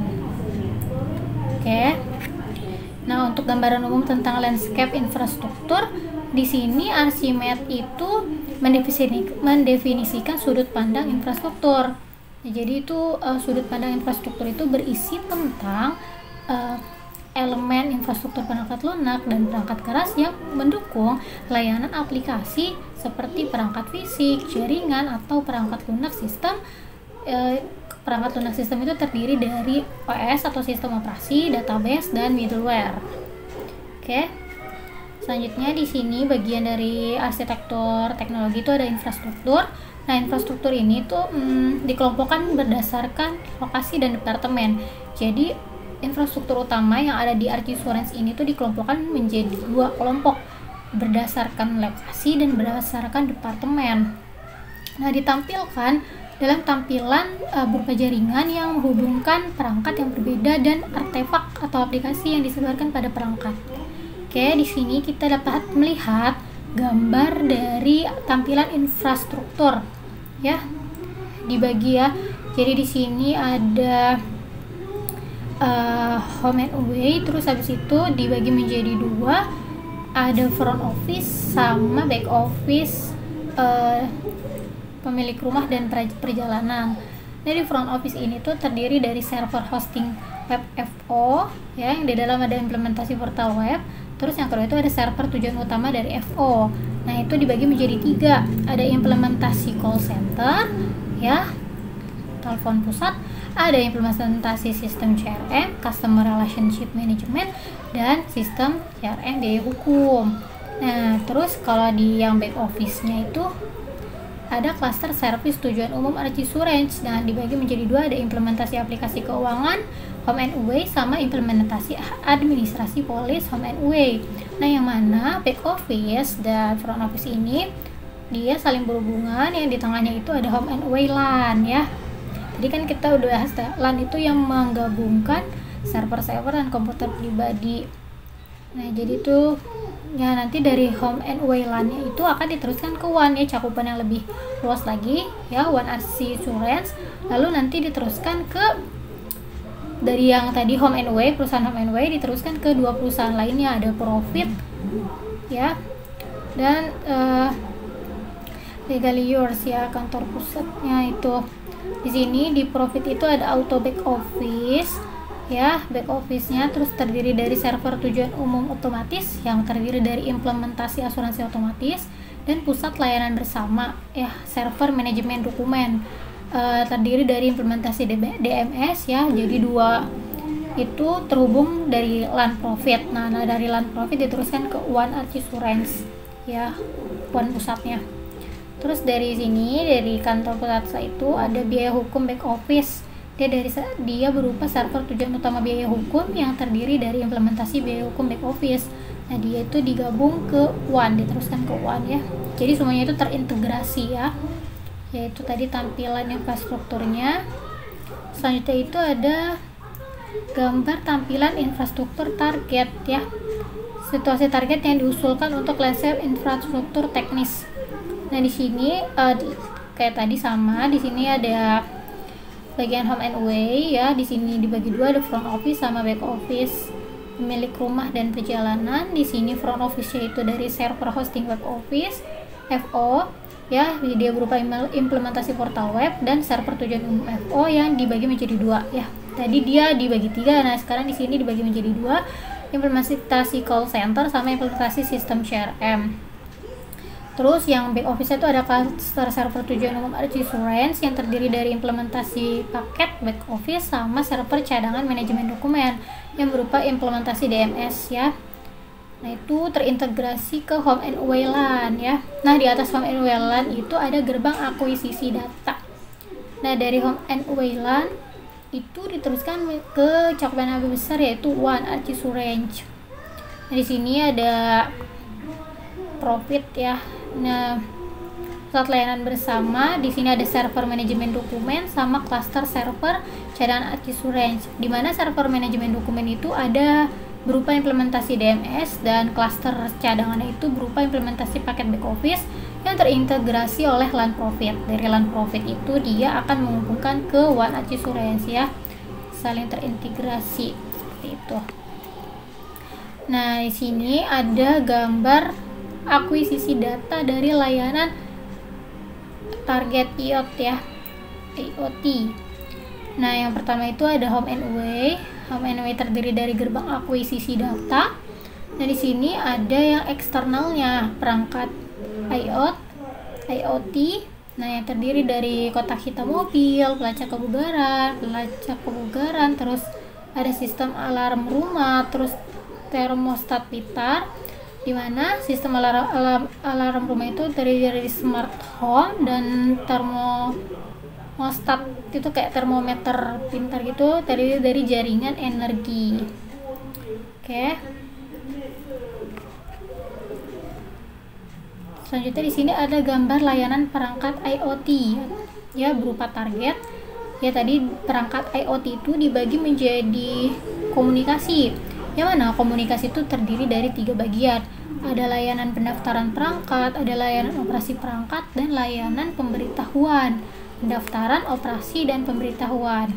Oke. Nah, untuk gambaran umum tentang landscape infrastruktur, di sini Archimedes itu mendefinisikan sudut pandang infrastruktur. Nah, jadi itu sudut pandang infrastruktur itu berisi tentang elemen infrastruktur perangkat lunak dan perangkat keras yang mendukung layanan aplikasi seperti perangkat fisik, jaringan, atau perangkat lunak sistem. Perangkat lunak sistem itu terdiri dari OS atau sistem operasi, database, dan middleware. Oke. Selanjutnya di sini bagian dari arsitektur teknologi itu ada infrastruktur. Nah, infrastruktur ini tuh dikelompokkan berdasarkan lokasi dan departemen. Jadi infrastruktur utama yang ada di RC Surance ini tuh dikelompokkan menjadi 2 kelompok berdasarkan lokasi dan berdasarkan departemen. Nah, ditampilkan dalam tampilan berupa jaringan yang menghubungkan perangkat yang berbeda dan artefak atau aplikasi yang disebarkan pada perangkat. Oke, di sini kita dapat melihat gambar dari tampilan infrastruktur ya, dibagi ya. Jadi di sini ada home and away, terus habis itu dibagi menjadi 2, ada front office sama back office pemilik rumah dan perjalanan. Jadi front office ini tuh terdiri dari server hosting web FO ya, yang di dalam ada implementasi portal web. Terus yang kedua itu ada server tujuan utama dari FO. Nah, itu dibagi menjadi 3. Ada implementasi call center ya, telepon pusat, ada implementasi sistem CRM, customer relationship management, dan sistem CRM biaya hukum. Nah, terus kalau di yang back office-nya itu ada cluster service tujuan umum RC Surance. Nah, dibagi menjadi 2, ada implementasi aplikasi keuangan home and away sama implementasi administrasi polis home and away. Nah, yang mana back office dan front office ini dia saling berhubungan, yang di tengahnya itu ada home and away LAN ya. Tadi kan kita udah bahas LAN itu yang menggabungkan server-server dan komputer pribadi. Nah, jadi itu ya nanti dari home and away LAN-nya itu akan diteruskan ke WAN ya, cakupan yang lebih luas lagi ya, WAN RC Surance. Lalu nanti diteruskan ke dari yang tadi home and away, perusahaan home and away diteruskan ke 2 perusahaan lainnya, ada Profit ya, dan Legally Yours ya, kantor pusatnya itu. Di sini di Profit itu ada auto back office ya, back office-nya terus terdiri dari server tujuan umum otomatis yang terdiri dari implementasi asuransi otomatis, dan pusat layanan bersama ya, server manajemen dokumen. Terdiri dari implementasi DMS ya, jadi dua itu terhubung dari LAN Profit. Nah dari LAN Profit diteruskan ke One Archisurance ya, One pusatnya. Terus dari sini, dari kantor pusat itu ada biaya hukum back office. Dia berupa server tujuan utama biaya hukum yang terdiri dari implementasi biaya hukum back office. Nah dia itu digabung ke One, diteruskan ke One ya. Jadi semuanya itu terintegrasi ya. Yaitu tadi tampilan infrastrukturnya. Selanjutnya itu ada gambar tampilan infrastruktur target ya, situasi target yang diusulkan untuk laser infrastruktur teknis. Nah di sini kayak tadi sama, di sini ada bagian home and away ya, di sini dibagi dua, ada front office sama back office, pemilik rumah dan perjalanan. Di sini front office-nya itu dari server hosting web office FO ya, dia berupa implementasi portal web, dan server tujuan umum FO yang dibagi menjadi dua ya. Tadi dia dibagi 3, nah sekarang di sini dibagi menjadi 2, implementasi call center sama implementasi sistem CRM. Terus yang back office itu ada cluster server tujuan umum Archisurance yang terdiri dari implementasi paket back office sama server cadangan manajemen dokumen yang berupa implementasi DMS ya. Nah itu terintegrasi ke home and away LAN ya. Nah di atas home and away LAN itu ada gerbang akuisisi data. Nah dari home and away LAN itu diteruskan ke cakupan lebih besar, yaitu One Archisurance. Nah di sini ada Profit ya. Nah pusat layanan bersama, di sini ada server manajemen dokumen sama cluster server cadangan Archisurance. Di mana server manajemen dokumen itu ada berupa implementasi DMS, dan klaster cadangannya itu berupa implementasi paket back office yang terintegrasi oleh LAN Profit. Dari LAN Profit itu dia akan menghubungkan ke One Archisurance ya, saling terintegrasi seperti itu. Nah di sini ada gambar akuisisi data dari layanan target IoT ya, IoT. Nah yang pertama itu ada home and away. Home and away terdiri dari gerbang akuisisi data. Nah di sini ada yang eksternalnya, perangkat IoT. Nah yang terdiri dari kotak hitam mobil, pelacak kebugaran, terus ada sistem alarm rumah, terus termostat pintar, di mana sistem alarm rumah itu terdiri dari smart home dan termostat itu kayak termometer pintar gitu, terdiri dari jaringan energi. Oke. Selanjutnya di sini ada gambar layanan perangkat IoT ya, berupa target. Ya tadi perangkat IoT itu dibagi menjadi komunikasi. Yang mana komunikasi itu terdiri dari 3 bagian. Ada layanan pendaftaran perangkat, ada layanan operasi perangkat, dan layanan pemberitahuan. Pendaftaran, operasi, dan pemberitahuan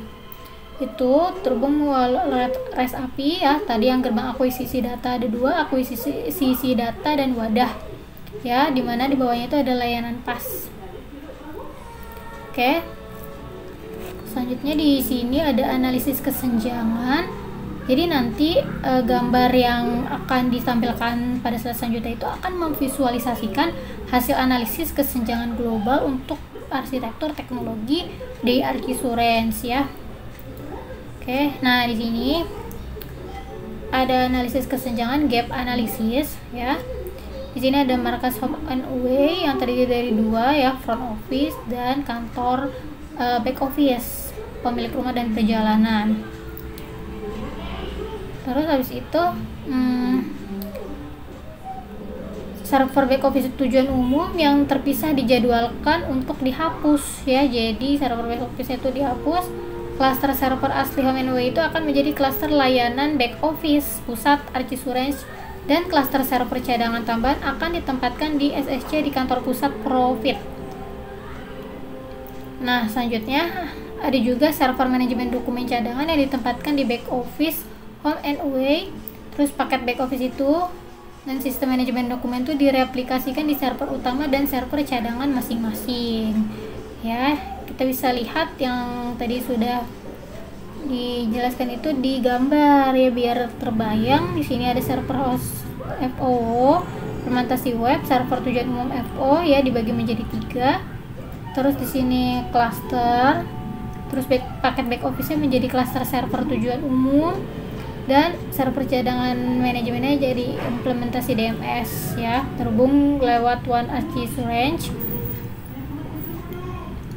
itu terhubung melalui REST API ya. Tadi yang gerbang akuisisi data ada 2, akuisisi data dan wadah ya, dimana di bawahnya itu ada layanan PAS. Oke. Selanjutnya di sini ada analisis kesenjangan. Jadi nanti gambar yang akan ditampilkan pada slide selanjutnya itu akan memvisualisasikan hasil analisis kesenjangan global untuk arsitektur teknologi di Archisurance ya. Oke, nah di sini ada analisis kesenjangan gap analysis ya. Di sini ada markas home and away yang terdiri dari 2 ya, front office dan kantor back office, pemilik rumah dan perjalanan. Terus habis itu server back office tujuan umum yang terpisah dijadwalkan untuk dihapus ya. Jadi server back office itu dihapus. Cluster server asli home and away itu akan menjadi cluster layanan back office pusat Archisurance, dan cluster server cadangan tambahan akan ditempatkan di SSC di kantor pusat Profit. Nah selanjutnya ada juga server manajemen dokumen cadangan yang ditempatkan di back office home and away. Terus paket back office itu dan sistem manajemen dokumen itu direplikasikan di server utama dan server cadangan masing-masing ya. Kita bisa lihat yang tadi sudah dijelaskan itu di gambar ya, biar terbayang. Di sini ada server host FO, implementasi web, server tujuan umum FO ya, dibagi menjadi 3. Terus di sini cluster, terus paket back office-nya menjadi cluster server tujuan umum, dan server cadangan manajemennya jadi implementasi DMS ya, terhubung lewat OneArchiSurange.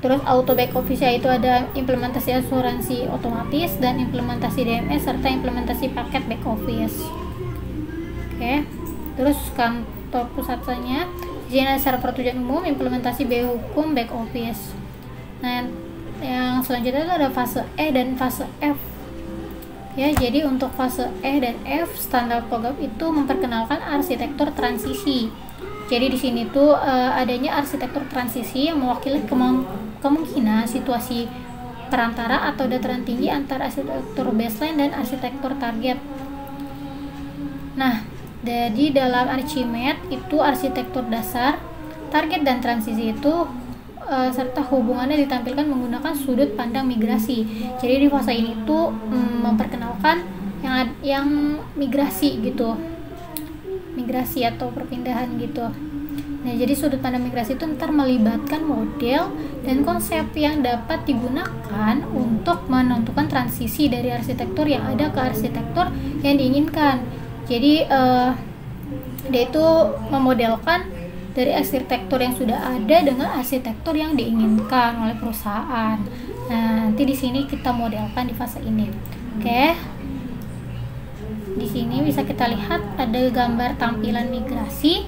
Terus auto back office-nya itu ada implementasi asuransi otomatis dan implementasi DMS serta implementasi paket back office. Oke. Terus kantor pusatnya di sini ada server tujuan umum, implementasi biaya hukum, back office. Nah, yang selanjutnya itu ada fase E dan fase F. Ya, jadi untuk fase E dan F standar TOGAF itu memperkenalkan arsitektur transisi. Jadi di sini tuh adanya arsitektur transisi yang mewakili kemungkinan situasi perantara atau dataran tinggi antara arsitektur baseline dan arsitektur target. Nah, jadi dalam Archimedes itu arsitektur dasar, target dan transisi itu serta hubungannya ditampilkan menggunakan sudut pandang migrasi. Jadi di fase ini tuh memperkenalkan yang migrasi gitu, migrasi atau perpindahan gitu. Nah, jadi sudut pandang migrasi itu ntar melibatkan model dan konsep yang dapat digunakan untuk menentukan transisi dari arsitektur yang ada ke arsitektur yang diinginkan. Jadi dia itu memodelkan dari arsitektur yang sudah ada dengan arsitektur yang diinginkan oleh perusahaan. Nah, nanti di sini kita modelkan di fase ini. Oke. Di sini bisa kita lihat ada gambar tampilan migrasi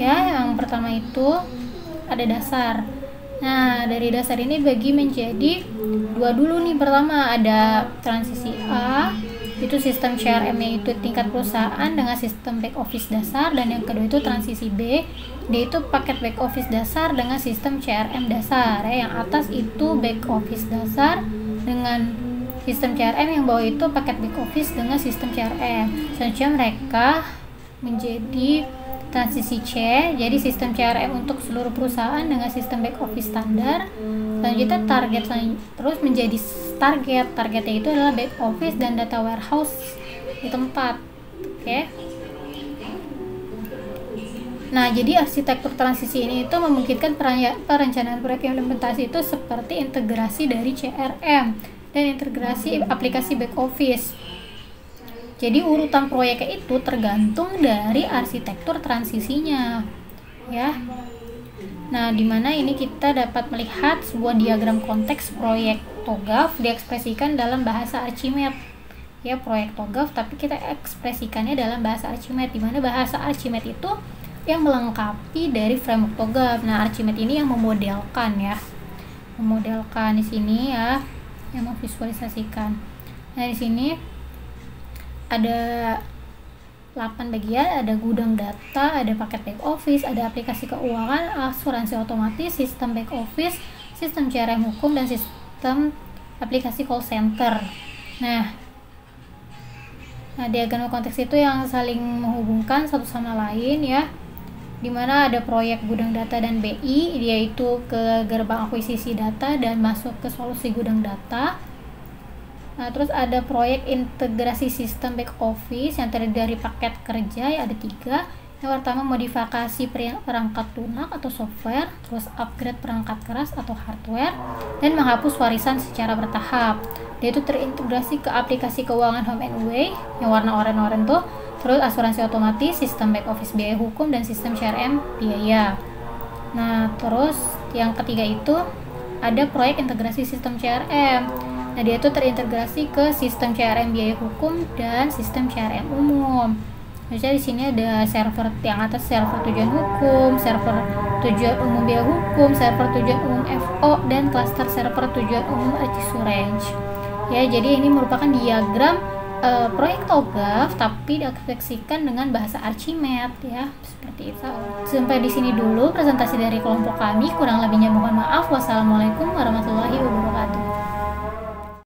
ya. Yang pertama itu ada dasar. Nah, dari dasar ini bagi menjadi 2 dulu nih. Pertama ada transisi A, itu sistem CRM-nya itu tingkat perusahaan dengan sistem back office dasar, dan yang kedua itu transisi B, dia itu paket back office dasar dengan sistem CRM dasar ya. Yang atas itu back office dasar dengan sistem CRM, yang bawah itu paket back office dengan sistem CRM. Selanjutnya mereka menjadi transisi C, jadi sistem CRM untuk seluruh perusahaan dengan sistem back office standar. Selanjutnya target terus menjadi targetnya itu adalah back office dan data warehouse di tempat. Oke. Nah, jadi arsitektur transisi ini itu memungkinkan perencanaan proyek implementasi itu seperti integrasi dari CRM dan integrasi aplikasi back office. Jadi urutan proyeknya itu tergantung dari arsitektur transisinya ya. Nah, di mana ini kita dapat melihat sebuah diagram konteks proyek TOGAF diekspresikan dalam bahasa Archimedes ya, proyek TOGAF tapi kita ekspresikannya dalam bahasa Archimedes, di mana bahasa Archimedes itu yang melengkapi dari framework TOGAF. Nah, Archimedes ini yang memodelkan ya, memodelkan di sini ya, yang memvisualisasikan. Nah, di sini ada 8 bagian, ada gudang data, ada paket back office, ada aplikasi keuangan, asuransi otomatis, sistem back office, sistem CRM hukum, dan sistem aplikasi call center. Nah, diagram konteks itu yang saling menghubungkan satu sama lain ya, dimana ada proyek gudang data dan BI, dia itu ke gerbang akuisisi data dan masuk ke solusi gudang data. Nah, terus ada proyek integrasi sistem back office yang terdiri dari paket kerja yang ada 3. Yang pertama modifikasi perangkat lunak atau software, terus upgrade perangkat keras atau hardware, dan menghapus warisan secara bertahap. Dia itu terintegrasi ke aplikasi keuangan home and away yang warna oranye tuh, terus asuransi otomatis, sistem back office biaya hukum, dan sistem CRM biaya. Nah, terus yang ketiga itu ada proyek integrasi sistem CRM. Nah, dia itu terintegrasi ke sistem CRM biaya hukum dan sistem CRM umum. Misalnya di sini ada server yang atas server tujuan hukum, server tujuan umum biaya hukum, server tujuan umum FO, dan klaster server tujuan umum ArchiSurange. Ya, jadi ini merupakan diagram proyek TOGAF tapi diekspresikan dengan bahasa Archimedes ya, seperti itu. Sampai di sini dulu presentasi dari kelompok kami, kurang lebihnya mohon maaf. Wassalamualaikum warahmatullahi wabarakatuh.